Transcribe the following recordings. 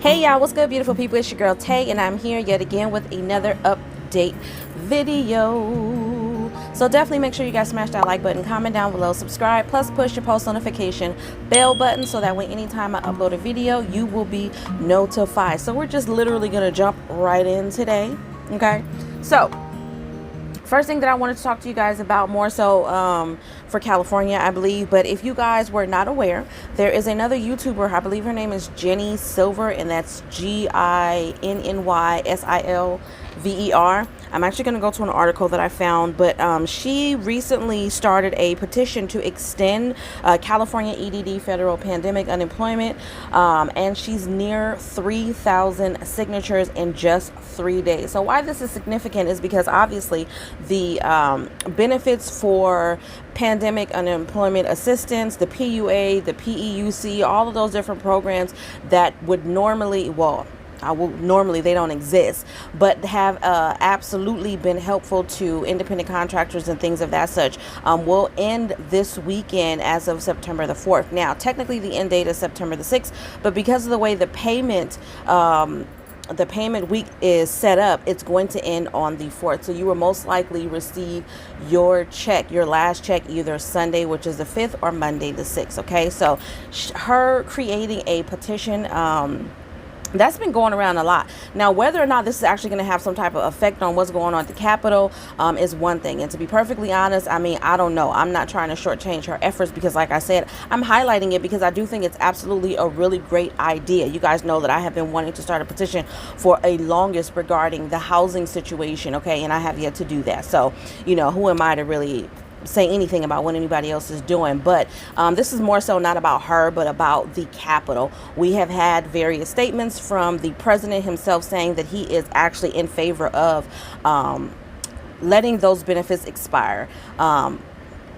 Hey y'all, what's good, beautiful people? It's your girl Tay, and I'm here yet again with another update video. So definitely make sure you guys smash that like button, comment down below, subscribe, plus push your post notification bell button so that when anytime I upload a video, you will be notified. So we're just literally gonna jump right in today. Okay, so first thing that I wanted to talk to you guys about, more so for California, I believe. But if you guys were not aware, there is another YouTuber. I believe her name is Jenny Silver, and that's GINNYSILVER. I'm actually going to go to an article that I found, but she recently started a petition to extend California EDD federal pandemic unemployment, and she's near 3,000 signatures in just 3 days. So why this is significant is because obviously the benefits for pandemic unemployment assistance, the PUA, the PEUC, all of those different programs that would normally, normally they don't exist, but have absolutely been helpful to independent contractors and things of that such, will end this weekend as of September the 4th. Now, technically the end date is September the 6th, but because of the way the payment week is set up, it's going to end on the 4th. So you will most likely receive your check, your last check, either Sunday, which is the 5th, or Monday the 6th. Okay, so her creating a petition, that's been going around a lot. Now, whether or not this is actually going to have some type of effect on what's going on at the Capitol is one thing. And to be perfectly honest, I mean, I don't know. I'm not trying to shortchange her efforts because, like I said, I'm highlighting it because I do think it's absolutely a really great idea. You guys know that I have been wanting to start a petition for a longest regarding the housing situation, okay? And I have yet to do that. So, you know, who am I to really say anything about what anybody else is doing? But this is more so not about her, but about the Capitol. We have had various statements from the president himself saying that he is actually in favor of letting those benefits expire.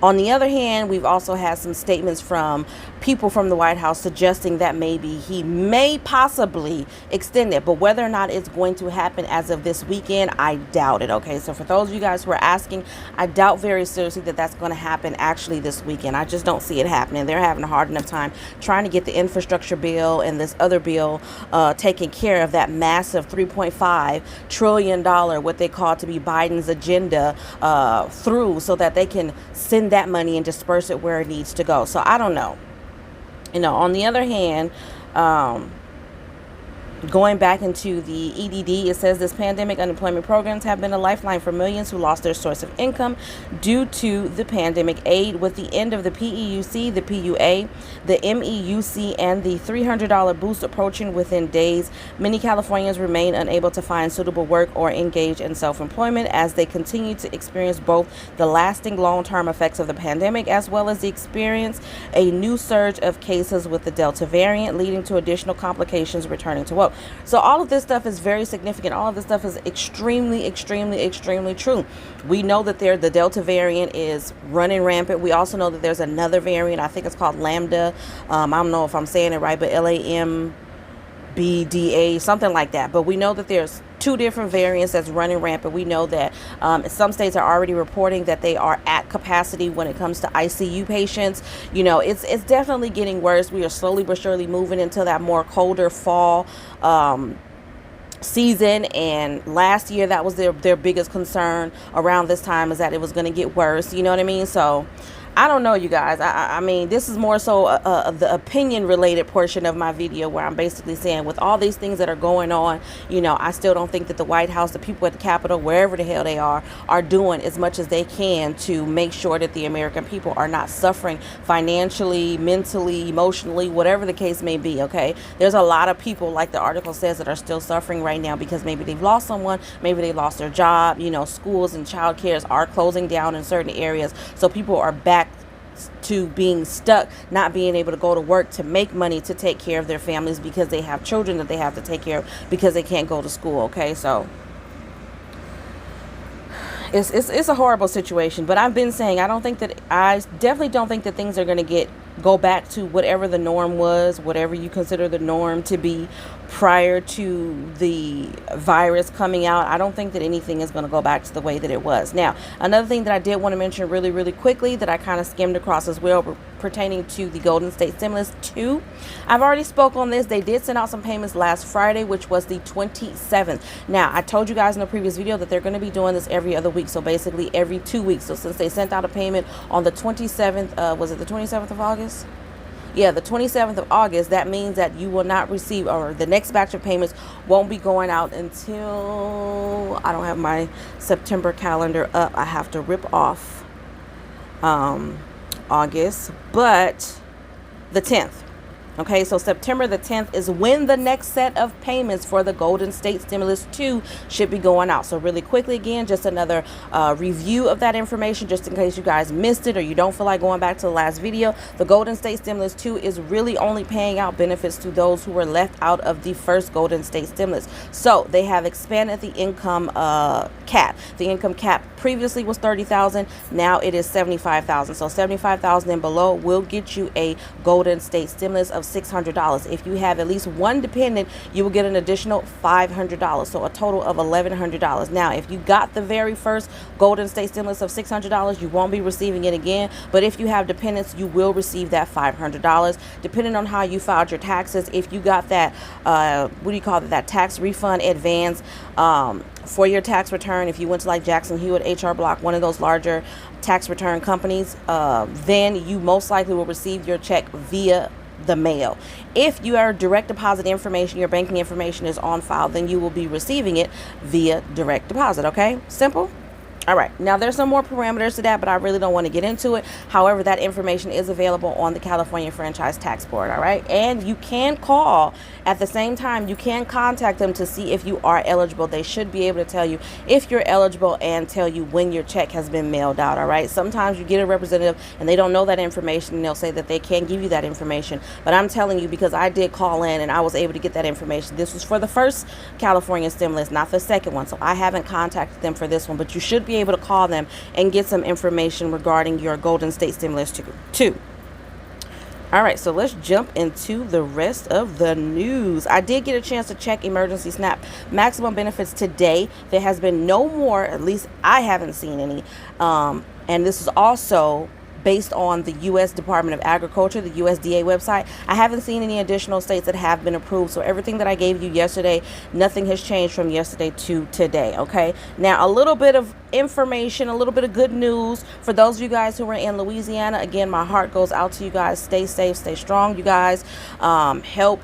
On the other hand, we've also had some statements from people from the White House suggesting that maybe he may possibly extend it, but whether or not it's going to happen as of this weekend, I doubt it. Okay, so for those of you guys who are asking, I doubt very seriously that that's going to happen actually this weekend. I just don't see it happening. They're having a hard enough time trying to get the infrastructure bill and this other bill taking care of that massive $3.5 trillion, what they call to be Biden's agenda, through, so that they can send that money and disperse it where it needs to go. So I don't know. You know, on the other hand, going back into the EDD, it says this pandemic unemployment programs have been a lifeline for millions who lost their source of income due to the pandemic aid. With the end of the PEUC, the PUA, the MEUC, and the $300 boost approaching within days, many Californians remain unable to find suitable work or engage in self-employment as they continue to experience both the lasting long-term effects of the pandemic as well as experience a new surge of cases with the Delta variant, leading to additional complications returning to work. So all of this stuff is very significant. All of this stuff is extremely, extremely, extremely true. We know that the Delta variant is running rampant. We also know that there's another variant. I think it's called Lambda. I don't know if I'm saying it right, but LAMBDA, something like that. But we know that there's two different variants that's running rampant. We know that some states are already reporting that they are at capacity when it comes to ICU patients. You know, it's definitely getting worse. We are slowly but surely moving into that more colder fall season, and last year that was their biggest concern around this time, is that it was going to get worse. You know what I mean? So I don't know, you guys. I mean, this is more so the opinion related portion of my video, where I'm basically saying with all these things that are going on, you know, I still don't think that the White House, the people at the Capitol, wherever the hell they are doing as much as they can to make sure that the American people are not suffering financially, mentally, emotionally, whatever the case may be. Okay, there's a lot of people, like the article says, that are still suffering right now because maybe they've lost someone, maybe they lost their job. You know, schools and child cares are closing down in certain areas, so people are back to being stuck, not being able to go to work to make money to take care of their families because they have children that they have to take care of because they can't go to school. Okay, so it's a horrible situation. But I've been saying, I definitely don't think that things are going to go back to whatever the norm was, whatever you consider the norm to be prior to the virus coming out. I don't think that anything is going to go back to the way that it was. Now, another thing that I did want to mention really, really quickly that I kind of skimmed across as well pertaining to the Golden State Stimulus 2. I've already spoke on this. They did send out some payments last Friday, which was the 27th. Now, I told you guys in the previous video that they're going to be doing this every other week, so basically every 2 weeks. So since they sent out a payment on the 27th, was it the 27th of August? Yeah, the 27th of August, that means that you will not receive, or the next batch of payments won't be going out until, I don't have my September calendar up. I have to rip off August, but the 10th. Okay, so September the 10th is when the next set of payments for the Golden State Stimulus 2 should be going out. So really quickly, again, just another review of that information, just in case you guys missed it or you don't feel like going back to the last video. The Golden State Stimulus 2 is really only paying out benefits to those who were left out of the first Golden State Stimulus. So they have expanded the income cap. The income cap previously was $30,000. Now it is $75,000. So $75,000 and below will get you a Golden State Stimulus of $600. If you have at least one dependent, you will get an additional $500, so a total of $1,100. Now, if you got the very first Golden State Stimulus of $600, you won't be receiving it again, but if you have dependents, you will receive that $500, depending on how you filed your taxes. If you got that, what do you call it, that tax refund advance for your tax return, if you went to like Jackson Hewitt, HR Block, one of those larger tax return companies, then you most likely will receive your check via the mail. If your direct deposit information, your banking information is on file, then you will be receiving it via direct deposit. Okay, simple. All right, now there's some more parameters to that, but I really don't want to get into it. However, that information is available on the California Franchise Tax Board. All right, and you can call at the same time. You can contact them to see if you are eligible. They should be able to tell you if you're eligible and tell you when your check has been mailed out. All right, sometimes you get a representative and they don't know that information, and they'll say that they can't give you that information. But I'm telling you, because I did call in and I was able to get that information. This was for the first California stimulus, not the second one. So I haven't contacted them for this one, but you should be able to call them and get some information regarding your Golden State Stimulus 2. All right, so let's jump into the rest of the news. I did get a chance to check emergency SNAP maximum benefits today. There has been no more, at least I haven't seen any, and this is also based on the U.S. Department of Agriculture, the USDA website. I haven't seen any additional states that have been approved. So everything that I gave you yesterday, nothing has changed from yesterday to today. Okay. Now, a little bit of information, a little bit of good news for those of you guys who are in Louisiana. Again, my heart goes out to you guys. Stay safe, stay strong, you guys. Help.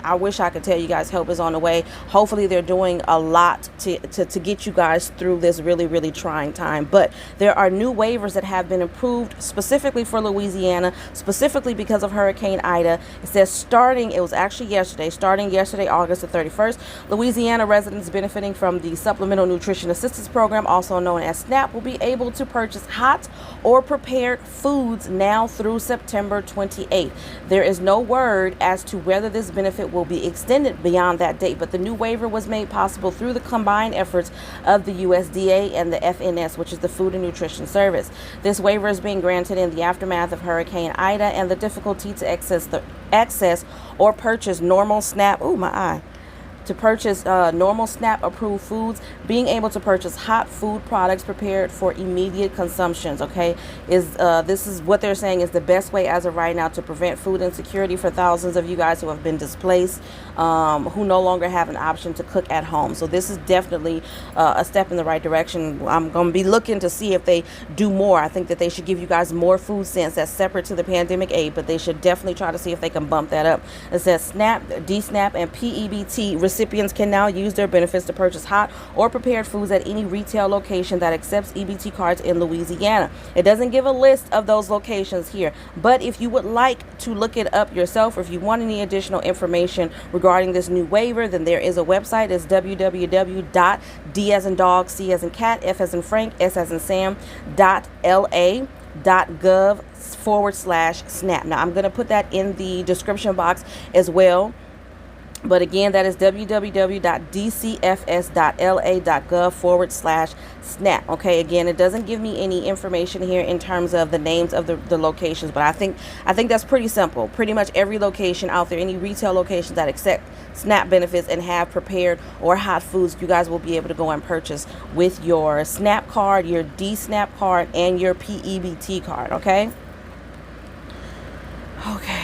I wish I could tell you guys help is on the way. Hopefully they're doing a lot to get you guys through this really, really trying time. But there are new waivers that have been approved specifically for Louisiana, specifically because of Hurricane Ida. It says it was actually yesterday, starting yesterday, August the 31st, Louisiana residents benefiting from the Supplemental Nutrition Assistance Program, also known as SNAP, will be able to purchase hot or prepared foods now through September 28th. There is no word as to whether this benefit will be extended beyond that date, but the new waiver was made possible through the combined efforts of the USDA and the FNS, which is the Food and Nutrition Service. This waiver is being granted in the aftermath of Hurricane Ida and the difficulty to access or purchase normal SNAP. Ooh, my eye. To purchase normal SNAP approved foods, being able to purchase hot food products prepared for immediate consumptions. Okay, this is what they're saying is the best way as of right now to prevent food insecurity for thousands of you guys who have been displaced, who no longer have an option to cook at home. So this is definitely a step in the right direction. I'm going to be looking to see if they do more. I think that they should give you guys more food stamps that's separate to the pandemic aid, but they should definitely try to see if they can bump that up. It says SNAP, DSNAP, and PEBT recipients can now use their benefits to purchase hot or prepared foods at any retail location that accepts EBT cards in Louisiana. It doesn't give a list of those locations here, but if you would like to look it up yourself, or if you want any additional information regarding this new waiver, then there is a website. It's www.d as in dog, c as in cat, f as in Frank, s as in Sam, .la.gov/SNAP. Now I'm going to put that in the description box as well. But again, that is www.dcfs.la.gov/SNAP. Okay, again, it doesn't give me any information here in terms of the names of the locations, but I think that's pretty simple. Pretty much every location out there, any retail locations that accept SNAP benefits and have prepared or hot foods, you guys will be able to go and purchase with your SNAP card, your DSNAP card, and your PEBT card. Okay. Okay.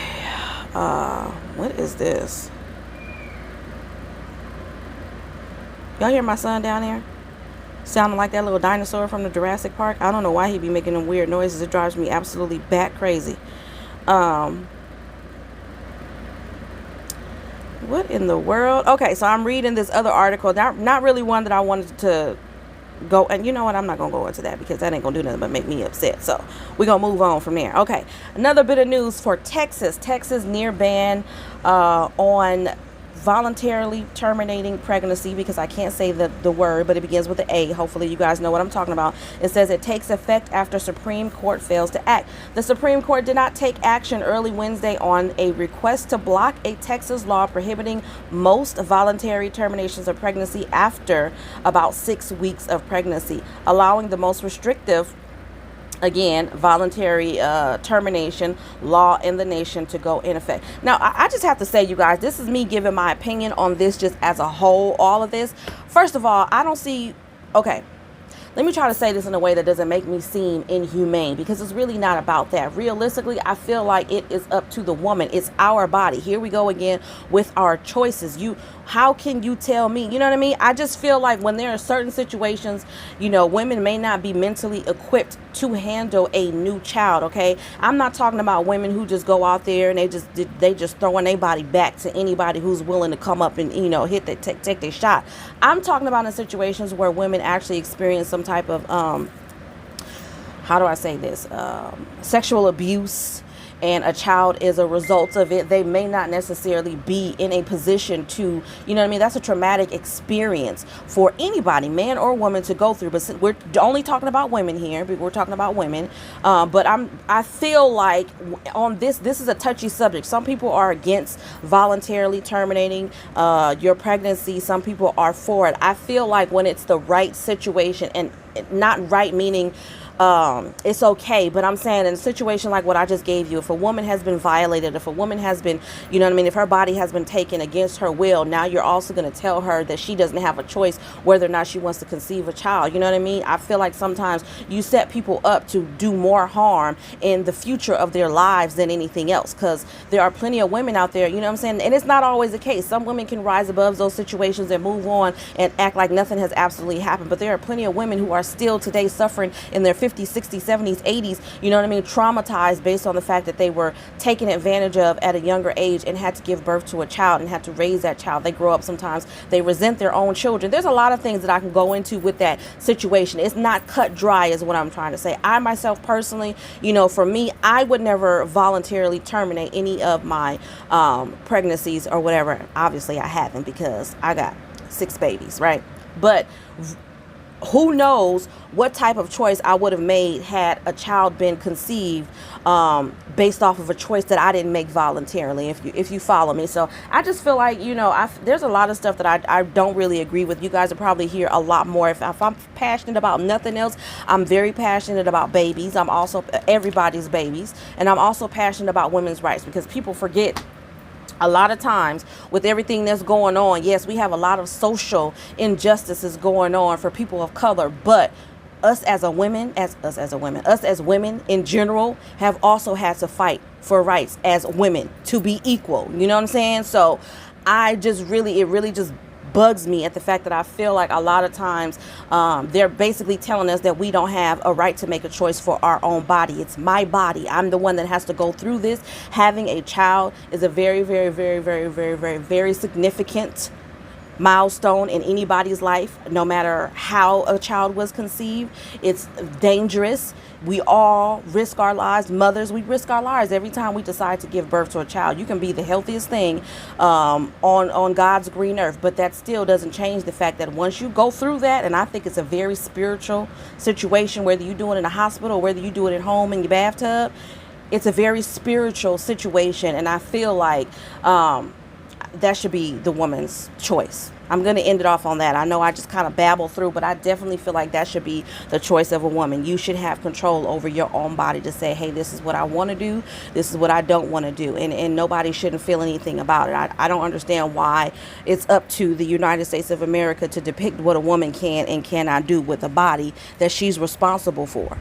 What is this? Y'all hear my son down there? Sounding like that little dinosaur from the Jurassic Park. I don't know why he be making them weird noises. It drives me absolutely bat crazy. What in the world? Okay, so I'm reading this other article. Not really one that I wanted to go, and you know what, I'm not gonna go into that because that ain't gonna do nothing but make me upset, so we're gonna move on from there. Okay, another bit of news for Texas near ban on voluntarily terminating pregnancy, because I can't say the word, but it begins with an A. Hopefully you guys know what I'm talking about. It says it takes effect after Supreme Court fails to act. The Supreme Court did not take action early Wednesday on a request to block a Texas law prohibiting most voluntary terminations of pregnancy after about 6 weeks of pregnancy, allowing the most restrictive, again, voluntary termination law in the nation to go in effect. Now, I just have to say, you guys, this is me giving my opinion on this just as a whole, all of this. First of all, I don't see, okay, let me try to say this in a way that doesn't make me seem inhumane, because it's really not about that. Realistically, I feel like it is up to the woman. It's our body. Here we go again with our choices. How can you tell me? You know what I mean? I just feel like when there are certain situations, you know, women may not be mentally equipped to handle a new child, okay? I'm not talking about women who just go out there and they just throwing their body back to anybody who's willing to come up and, you know, take their shot. I'm talking about in situations where women actually experience some type of how do I say this, sexual abuse, and a child is a result of it. They may not necessarily be in a position to, you know what I mean? That's a traumatic experience for anybody, man or woman, to go through. But we're only talking about women here. We're talking about women. But I feel like on this is a touchy subject. Some people are against voluntarily terminating your pregnancy. Some people are for it. I feel like when it's the right situation, and not right meaning it's okay, but I'm saying in a situation like what I just gave you, if a woman has been violated, if a woman has been, you know what I mean, if her body has been taken against her will, now you're also going to tell her that she doesn't have a choice whether or not she wants to conceive a child. You know what I mean? I feel like sometimes you set people up to do more harm in the future of their lives than anything else, because there are plenty of women out there, you know what I'm saying? And it's not always the case. Some women can rise above those situations and move on and act like nothing has absolutely happened. But there are plenty of women who are still today suffering in their 50s, 60s, 70s, 80s, you know what I mean, traumatized based on the fact that they were taken advantage of at a younger age and had to give birth to a child and had to raise that child. They grow up, sometimes they resent their own children. There's a lot of things that I can go into with that situation. It's not cut dry is what I'm trying to say. I myself personally, you know, for me, I would never voluntarily terminate any of my pregnancies or whatever. Obviously I haven't, because I got 6 babies, right? But who knows what type of choice I would have made had a child been conceived based off of a choice that I didn't make voluntarily, if you follow me. So I just feel like, you know, there's a lot of stuff that I don't really agree with. You guys will probably hear a lot more. If I'm passionate about nothing else, I'm very passionate about babies. I'm also everybody's babies. And I'm also passionate about women's rights, because people forget a lot of times with everything that's going on. Yes, we have a lot of social injustices going on for people of color, but us as women in general have also had to fight for rights as women to be equal. You know what I'm saying? So it really just bugs me at the fact that I feel like a lot of times they're basically telling us that we don't have a right to make a choice for our own body. It's my body. I'm the one that has to go through this. Having a child is a very, very, very, very, very, very, very significant milestone in anybody's life, no matter how a child was conceived. It's dangerous. We all risk our lives. Mothers, we risk our lives every time we decide to give birth to a child. You can be the healthiest thing on God's green earth, but that still doesn't change the fact that once you go through that, and I think it's a very spiritual situation, whether you do it in a hospital or whether you do it at home in your bathtub, it's a very spiritual situation, and I feel like that should be the woman's choice. I'm going to end it off on that. I know I just kind of babbled through, but I definitely feel like that should be the choice of a woman. You should have control over your own body to say, hey, this is what I want to do. This is what I don't want to do. And nobody shouldn't feel anything about it. I don't understand why it's up to the United States of America to depict what a woman can and cannot do with a body that she's responsible for.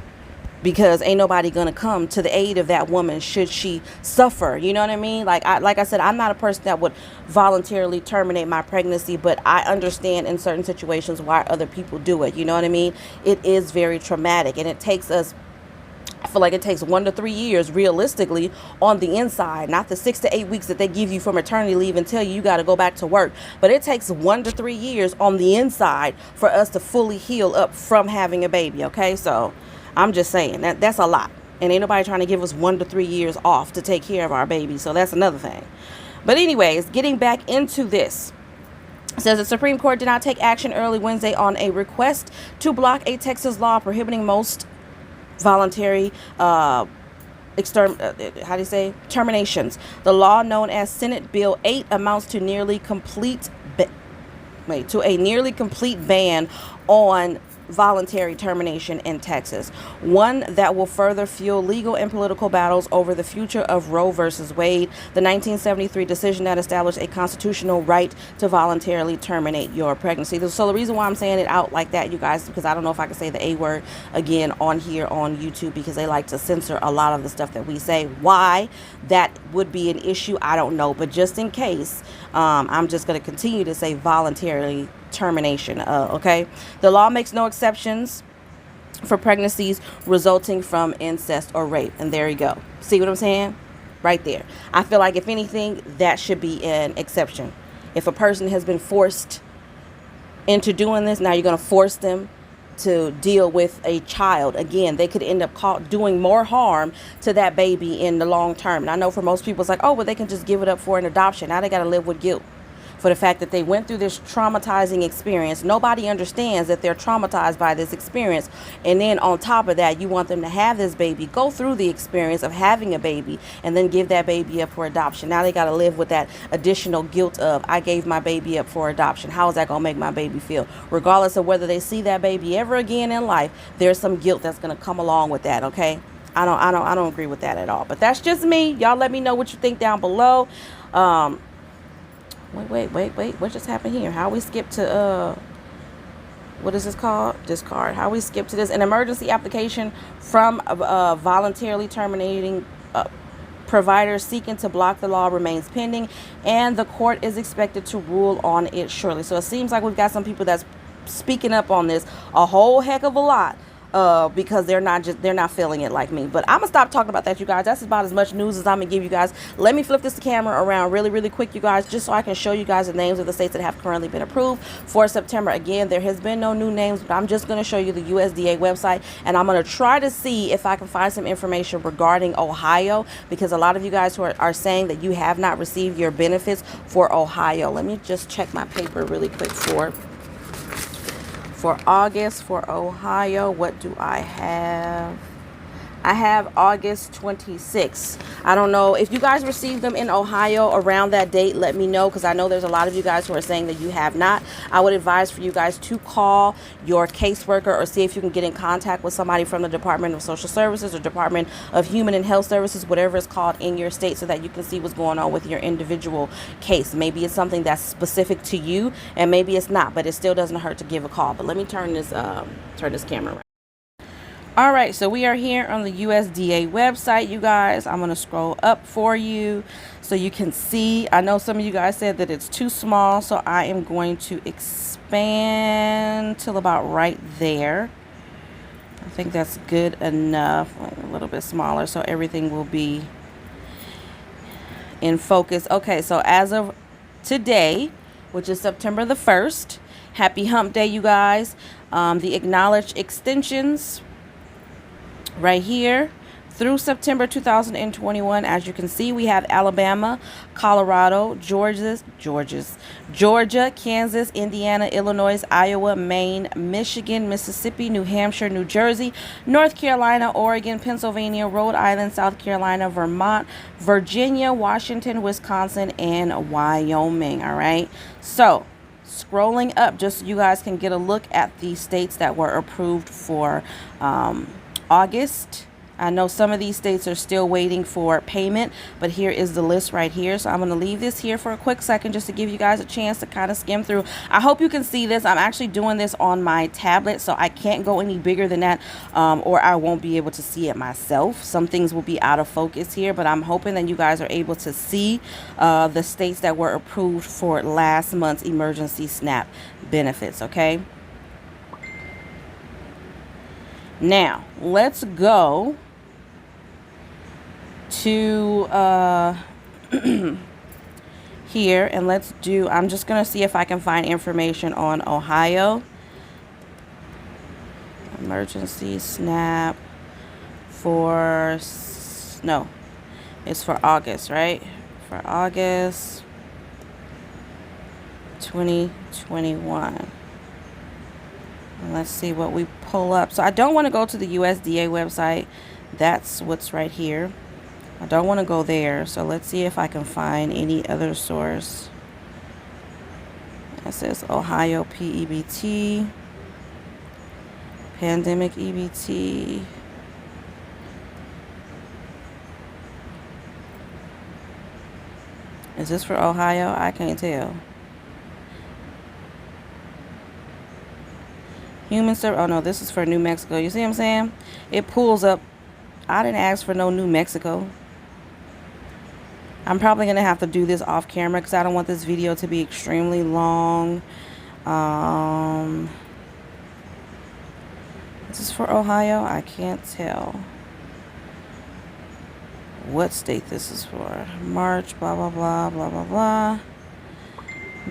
because ain't nobody gonna come to the aid of that woman should she suffer. You know what I mean? Like I said, I'm not a person that would voluntarily terminate my pregnancy, but I understand in certain situations why other people do it. You know what I mean? It is very traumatic, and it takes us, I feel like it takes 1 to 3 years realistically on the inside, not the 6 to 8 weeks that they give you for maternity leave and tell you got to go back to work. But it takes 1 to 3 years on the inside for us to fully heal up from having a baby. Okay, so I'm just saying that's a lot, and ain't nobody trying to give us 1 to 3 years off to take care of our baby. So that's another thing. But anyways, getting back into this. It says the Supreme Court did not take action early Wednesday on a request to block a Texas law prohibiting most voluntary terminations. The law, known as Senate Bill 8, amounts to a nearly complete ban on voluntary termination in Texas, one that will further fuel legal and political battles over the future of Roe versus Wade, the 1973 decision that established a constitutional right to voluntarily terminate your pregnancy. So the reason why I'm saying it out like that, you guys, because I don't know if I can say the A word again on here on YouTube, because they like to censor a lot of the stuff that we say. Why that would be an issue, I don't know, but just in case, I'm just going to continue to say voluntarily termination. Okay, the law makes no exceptions for pregnancies resulting from incest or rape, and there you go. See what I'm saying? Right there. I feel like if anything, that should be an exception. If a person has been forced into doing this, now you're going to force them to deal with a child. Again, they could end up doing more harm to that baby in the long term. And I know for most people it's like, oh, well, they can just give it up for an adoption. Now they got to live with guilt for the fact that they went through this traumatizing experience. Nobody understands that they're traumatized by this experience. And then on top of that, you want them to have this baby, go through the experience of having a baby, and then give that baby up for adoption. Now they got to live with that additional guilt of, I gave my baby up for adoption. How is that going to make my baby feel? Regardless of whether they see that baby ever again in life, there's some guilt that's going to come along with that. Okay. I don't agree with that at all, but that's just me. Y'all let me know what you think down below. Wait. What just happened here? How we skip to, what is this called? Discard. How we skip to this? An emergency application from voluntarily terminating providers seeking to block the law remains pending, and the court is expected to rule on it shortly. So it seems like we've got some people that's speaking up on this a whole heck of a lot. Because they're not feeling it like me. But I'm gonna stop talking about that, you guys. That's about as much news as I'm gonna give you guys. Let me flip this camera around really quick, you guys, just so I can show you guys the names of the states that have currently been approved for September. Again, there has been no new names, but I'm just gonna show you the USDA website, and I'm gonna try to see if I can find some information regarding Ohio, because a lot of you guys who are saying that you have not received your benefits for Ohio. Let me just check my paper really quick for August for Ohio. What do I have? I have August 26th. I don't know if you guys received them in Ohio around that date. Let me know, because I know there's a lot of you guys who are saying that you have not. I would advise for you guys to call your caseworker or see if you can get in contact with somebody from the Department of Social Services or Department of Human and Health Services, whatever it's called in your state, so that you can see what's going on with your individual case. Maybe it's something that's specific to you, and maybe it's not, but it still doesn't hurt to give a call. But let me turn this camera around. All right, so we are here on the USDA website, you guys. I'm going to scroll up for you so you can see. I know some of you guys said that it's too small, so I am going to expand till about right there. I think that's good enough. A little bit smaller so everything will be in focus. Okay, so as of today, which is September the 1st, happy hump day, you guys. The acknowledged extensions right here through September 2021. As you can see, we have Alabama, Colorado, Georgia, Kansas, Indiana, Illinois, Iowa, Maine, Michigan, Mississippi, New Hampshire, New Jersey, North Carolina, Oregon, Pennsylvania, Rhode Island, South Carolina, Vermont, Virginia, Washington, Wisconsin, and Wyoming. All right, so scrolling up just so you guys can get a look at the states that were approved for August. I know some of these states are still waiting for payment, but here is the list right here. So I'm going to leave this here for a quick second just to give you guys a chance to kind of skim through. I hope you can see this. I'm actually doing this on my tablet, so I can't go any bigger than that, or I won't be able to see it myself. Some things will be out of focus here, but I'm hoping that you guys are able to see the states that were approved for last month's emergency SNAP benefits, okay? Now, let's go to here, and let's do, I'm just going to see if I can find information on Ohio. Emergency SNAP for, no, it's for August, right? For August 2021. And let's see what we pull up. So I don't want to go to the USDA website. That's what's right here. I don't want to go there. So let's see if I can find any other source. It says Ohio PEBT, pandemic EBT. Is this for Ohio? I can't tell. Human service. Oh no, this is for New Mexico. You see what I'm saying? It pulls up. I didn't ask for no New Mexico. I'm probably going to have to do this off camera because I don't want this video to be extremely long. This is for Ohio. I can't tell what state this is for. March, blah, blah, blah, blah, blah, blah.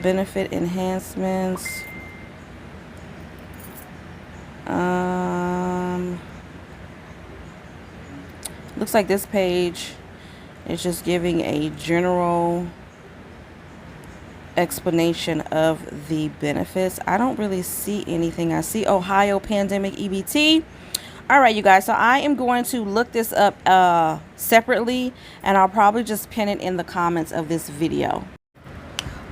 Benefit enhancements. Looks like this page is just giving a general explanation of the benefits. I don't really see anything. I see Ohio pandemic EBT. All right, you guys, so I am going to look this up separately, and I'll probably just pin it in the comments of this video.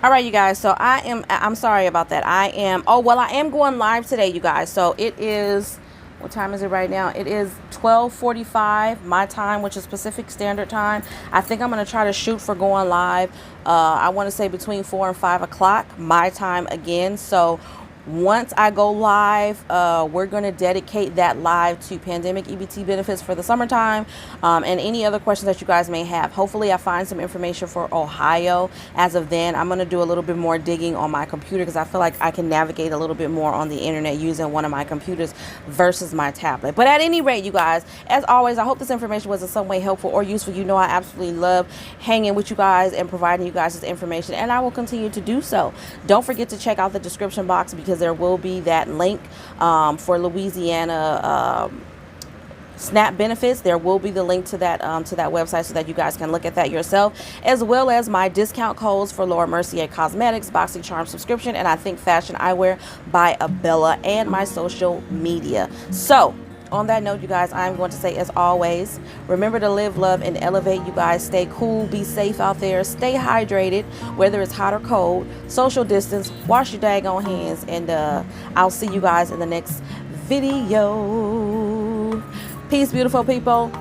All right, you guys, so I'm sorry about that. I am going live today, you guys. So it is, what time is it right now? It is 12:45 my time, which is Pacific Standard Time. I think I'm going to try to shoot for going live. I want to say between 4 and 5 o'clock my time again. So once I go live, we're going to dedicate that live to pandemic EBT benefits for the summertime, and any other questions that you guys may have. Hopefully I find some information for Ohio. As of then, I'm going to do a little bit more digging on my computer because I feel like I can navigate a little bit more on the internet using one of my computers versus my tablet. But at any rate, you guys, as always, I hope this information was in some way helpful or useful. You know I absolutely love hanging with you guys and providing you guys this information, and I will continue to do so. Don't forget to check out the description box because there will be that link for Louisiana SNAP benefits. There will be the link to that website so that you guys can look at that yourself, as well as my discount codes for Laura Mercier Cosmetics, Boxing Charm subscription, and I think Fashion Eyewear by Abella, and my social media. So on that note, you guys, I'm going to say, as always, remember to live, love, and elevate. You guys, stay cool, be safe out there, stay hydrated, whether it's hot or cold, social distance, wash your daggone hands, and I'll see you guys in the next video. Peace, beautiful people.